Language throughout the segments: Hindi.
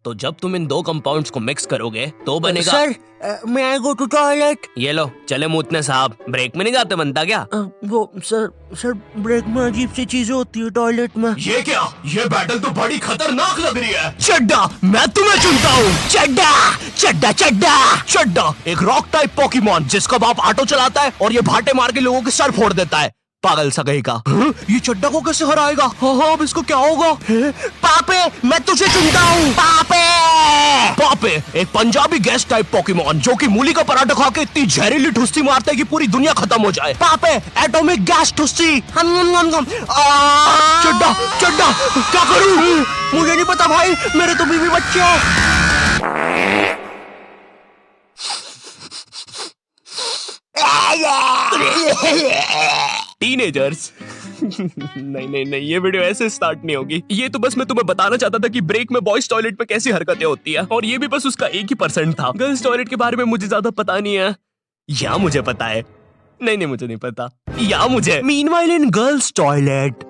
तो जब तुम इन दो कंपाउंड्स को मिक्स करोगे तो बनेगा। सर, मैं आई गो टू टॉयलेट। ये लो, चले मूतने साहब। ब्रेक में नहीं जाते बनता क्या? वो सर ब्रेक में अजीब सी चीजें होती है टॉयलेट में। ये क्या? ये बैटल तो बड़ी खतरनाक लग रही है। चड्डा, मैं तुम्हें चुनता हूँ। चड्डा चड्डा चड्डा चड्डा एक रॉक टाइप पोकेमॉन जिसका बाप ऑटो चलाता है और ये भाटे मार के लोगों के सर फोड़ देता है। पागल सा कहीं का। ये चड्डा को कैसे हराएगा? हाँ, अब इसको क्या होगा? पापे, मैं तुझे चुनता हूँ। पापे पापे एक पंजाबी गैस टाइप पोकेमॉन जो कि मूली का पराठा खा के इतनी जहरीली ठुस्सी मारता है कि पूरी दुनिया खत्म हो जाए। पापे एटॉमिक गैस ठुस्सी। चड्डा चड्डा क्या करूँ? मुझे नहीं पता भाई, मेरे तो बीवी बच्चे हैं। टीनेजर्स। नहीं, ये वीडियो ऐसे स्टार्ट नहीं होगी। ये तो बस मैं तुम्हें बताना चाहता था कि ब्रेक में बॉयज टॉयलेट में कैसी हरकतें होती है, और ये भी बस उसका 1% था। गर्ल्स टॉयलेट के बारे में मुझे ज्यादा पता नहीं है, या मुझे पता है। नहीं, मुझे नहीं पता, या मुझे। Meanwhile in girls' toilet.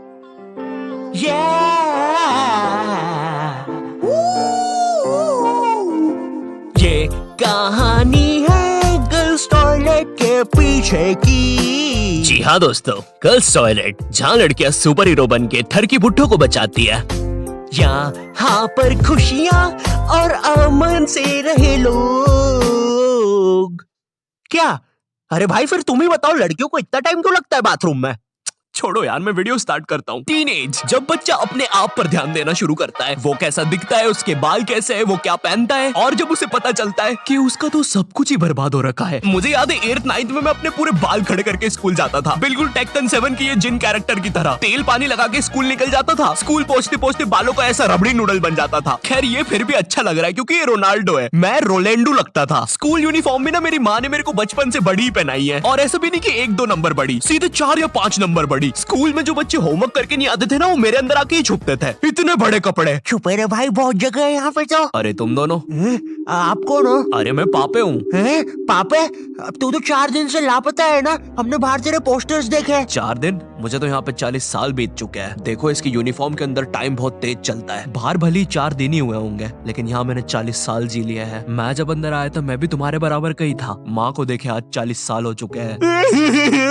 ये कहानी है गर्ल्स टॉयलेट के पीछे की। जी हाँ दोस्तों, गर्ल्स टॉयलेट जहाँ लड़कियाँ सुपर हीरो बन के थर की बुड्ढों को बचाती है। यहाँ पर खुशियाँ और अमन से रहे लोग। क्या? अरे भाई, फिर तुम ही बताओ, लड़कियों को इतना टाइम क्यों लगता है बाथरूम में? छोड़ो यार, मैं वीडियो स्टार्ट करता हूँ। टीनेज, जब बच्चा अपने आप पर ध्यान देना शुरू करता है, वो कैसा दिखता है, उसके बाल कैसे है, वो क्या पहनता है, और जब उसे पता चलता है कि उसका तो सब कुछ ही बर्बाद हो रखा है। मुझे याद है 8th 9th में मैं अपने पूरे बाल खड़े करके स्कूल जाता था, बिल्कुल टेक्टन 7 की ये जिन कैरेक्टर की तरह। तेल पानी लगा के स्कूल निकल जाता था। स्कूल पहुंचते पहुंचते बालों का ऐसा रबड़ी नूडल बन जाता था। खैर ये फिर भी अच्छा लग रहा है क्योंकि ये रोनाल्डो है, मैं रोलेंडो लगता था। स्कूल यूनिफॉर्म भी ना मेरी माँ ने मेरे को बचपन से बड़ी ही पहनाई है, और ऐसा भी नहीं कि 1-2 नंबर बड़ी, सीधे 4 या 5 नंबर बड़ी। स्कूल में जो बच्चे होमवर्क करके नहीं आते थे ना, वो मेरे अंदर आके ही छुपते थे। इतने बड़े कपड़े। छुपे रे भाई, बहुत जगह है यहाँ पे तो। अरे तुम दोनों? आप कौन हो? अरे मैं पापे हूँ। पापे? अब तू तो 4 दिन से लापता है ना, हमने बाहर तेरे पोस्टर्स देखे। 4 दिन? मुझे तो यहाँ पे 40 साल बीत चुके हैं। देखो इसकी यूनिफॉर्म के अंदर टाइम बहुत तेज चलता है। बाहर भली 4 दिन ही हुए होंगे, लेकिन यहाँ मैंने 40 साल जी लिए हैं। मैं जब अंदर आया था मैं भी तुम्हारे बराबर का ही था। माँ को देखे आज 40 साल हो चुके हैं।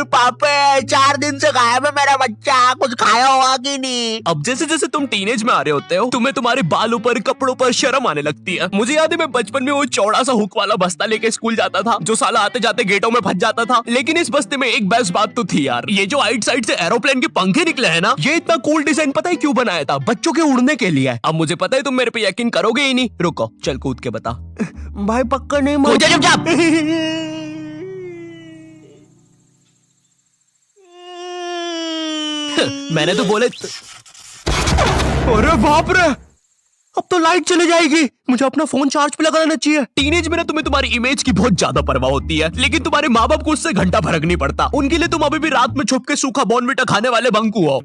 पापे 4 दिन से गायब है मेरा बच्चा, कुछ खाया होगा कि नहीं? अब जैसे जैसे तुम टीनेज में आ रहे होते हो, तुम्हें तुम्हारे बालों पर, कपड़ों पर शर्म आने लगती है। मुझे याद है मैं बचपन में वो चौड़ा सा हुक वाला बस्ता लेके स्कूल जाता था, जो साला आते जाते गेटों में फंस जाता था। लेकिन इस बस्ते में एक बेस्ट बात तो थी यार, ये जो आइट साइड से एरोप्लेन के पंखे निकले हैं ना, ये इतना कूल डिजाइन पता है क्यों बनाया था? बच्चों के उड़ने के लिए। अब मुझे पता है तुम मेरे पे यकीन करोगे ही नहीं। रुको, चल कूद के बता। भाई पक्का नहीं? मैंने तो बोले अरे बाप रे, अब तो लाइट चली जाएगी, मुझे अपना फोन चार्ज पे लगाना चाहिए। टीनेज में ना तुम्हें तुम्हारी इमेज की बहुत ज्यादा परवाह होती है, लेकिन तुम्हारे माँ बाप को उससे घंटा फर्क नहीं पड़ता। उनके लिए तुम अभी भी रात में छुप के सूखा बॉर्नविटा खाने वाले बंकू हो।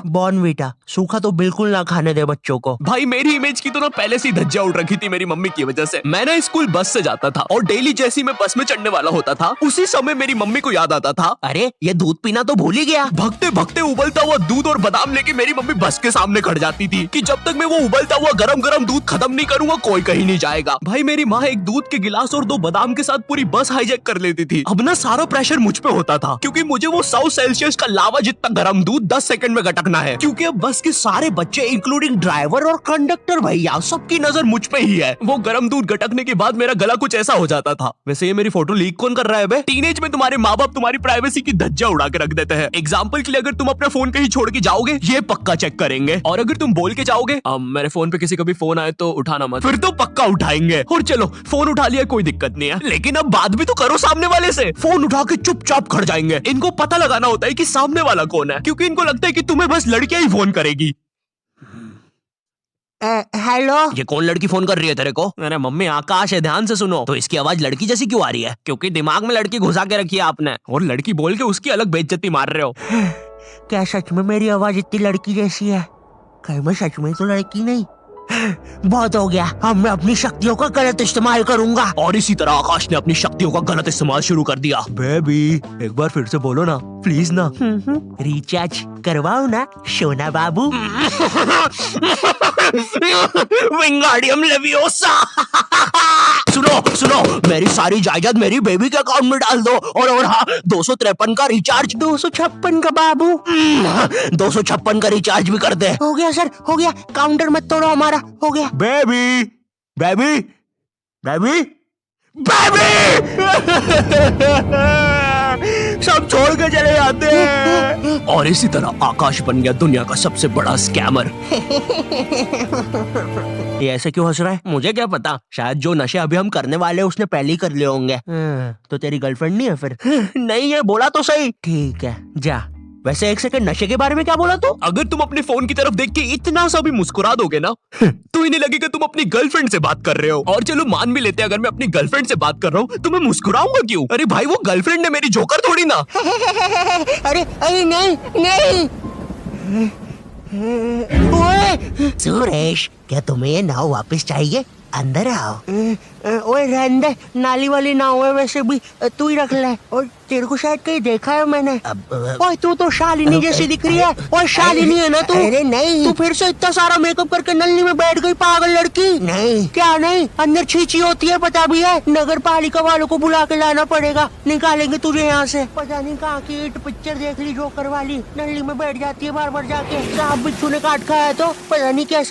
बॉर्नविटा सूखा तो बिल्कुल ना खाने दे बच्चों को। भाई मेरी इमेज की तो ना पहले से ही धज्जियां उड़ रखी थी मेरी मम्मी की वजह से। मैं ना स्कूल बस से जाता था, और डेली जैसी मैं बस में चढ़ने वाला होता था, उसी समय मेरी मम्मी को याद आता था, अरे ये दूध पीना तो भूल ही गया। भगते भगते उबलता हुआ दूध और बादाम लेके मेरी मम्मी बस के सामने खड़ जाती थी कि जब तक मैं वो उबलता हुआ गरम गरम दूध खत्म नहीं करूंगा कोई कहीं नहीं जाएगा। भाई मेरी माँ एक दूध के गिलास और 2 बादाम के साथ पूरी बस हाईजैक कर लेती थी। अब ना सारा प्रेशर मुझ पे होता था, क्योंकि मुझे वो 100 सेल्सियस का लावा जितना गर्म दूध 10 सेकंड में गटकना है। क्योंकि अब बस के सारे बच्चे इंक्लूडिंग ड्राइवर और कंडक्टर भैया सबकी नजर मुझ पे ही है। वो गर्म दूध गटकने के बाद मेरा गला कुछ ऐसा हो जाता था। वैसे ये मेरी फोटो लीक कौन कर रहा है बे? टीनेज में तुम्हारे माँ बाप तुम्हारी प्राइवेसी की धज्जियां उड़ा के रख देते हैं। एग्जाम्पल के लिए अगर तुम अपना फोन कहीं छोड़ के जाओगे, ये पक्का चेक करेंगे, और अगर तुम बोल के जाओगे मेरे फोन पे किसी का भी फोन आए तो उठाना मत, फिर तो पक्का उठाएंगे। और चलो फोन उठा लिया, कोई दिक्कत नहीं है, लेकिन अब बात भी तो करो सामने वाले से। फोन उठा के चुपचाप खड़ जाएंगे। इनको पता लगाना होता है कि सामने वाला कौन है, क्योंकि इनको लगता है कि तुम्हें बस लड़कियां ही फोन करेगी। हेलो, ये कौन लड़की फोन कर रही है तेरे को? अरे मम्मी आकाश है, ध्यान से सुनो। तो इसकी आवाज लड़की जैसी क्यों आ रही है? क्योंकि दिमाग में लड़की घुसा के रखी है आपने, और लड़की बोल के उसकी अलग बेइज्जती मार रहे हो। क्या सच में मेरी आवाज इतनी लड़की जैसी है? कहीं मैं सच में तो लड़की नहीं? बहुत हो गया, अब मैं अपनी शक्तियों का गलत इस्तेमाल करूंगा। और इसी तरह आकाश ने अपनी शक्तियों का गलत इस्तेमाल शुरू कर दिया। बेबी एक बार फिर से बोलो ना प्लीज ना। रिचार्ज करवाओ ना सोना बाबू। विंगाडियम लेवियोसा। सुनो मेरी सारी जायदाद मेरी बेबी के अकाउंट में डाल दो। और हाँ 253 का रिचार्ज। 256 का बाबू। 256 का रिचार्ज भी कर दे। हो गया सर, हो गया, काउंटर मत तोड़ो हमारा, हो गया। बेबी बेबी बेबी सब छोड़ के चले जाते हैं। और इसी तरह आकाश बन गया दुनिया का सबसे बड़ा स्कैमर। ये ऐसे क्यों हंस रहा है? मुझे क्या पता, शायद जो नशे अभी हम करने वाले हैं उसने पहले ही कर लिए होंगे। तो तेरी गर्लफ्रेंड नहीं है फिर? नहीं है, बोला तो सही। ठीक है जा। वैसे एक सेकंड, नशे के बारे में क्या बोला तू? अगर तुम अपने फोन की तरफ देख के इतना सा भी मुस्कुरा दोगे ना तो इन्हें लगेगा तुम अपनी गर्लफ्रेंड से बात कर रहे हो। और चलो मान भी लेते हैं अगर मैं अपनी गर्लफ्रेंड से बात कर रहा हूँ तो मैं मुस्कुराऊंगा क्यों? अरे भाई वो गर्लफ्रेंड है मेरी, जोकर थोड़ी ना। अरे अरे नहीं नहीं। ओए सुरेश, क्या तुम्हें ये नाव वापस चाहिए? अंदर आओ। ओए रहने दे, नाली वाली नाव है वैसे भी, तू ही रख ले। और तेरे को शायद कहीं देखा है मैंने। ओए तू तो शालिनी जैसी दिख रही है। ओए शालिनी है ना तू? अरे नहीं, तू फिर से इतना सारा मेकअप करके नल्ली में बैठ गई पागल लड़की। नहीं क्या नहीं, अंदर छींची होती है पता भी है। नगर पालिका वालों को बुला के लाना पड़ेगा, निकालेंगे तुझे यहाँ से। पता नहीं कहाँ की हिट पिक्चर देख ली जोकर वाली, नल्ली में बैठ जाती है बार बार जाके। सांप बिच्छू ने काट खाया तो पता नहीं कैसे।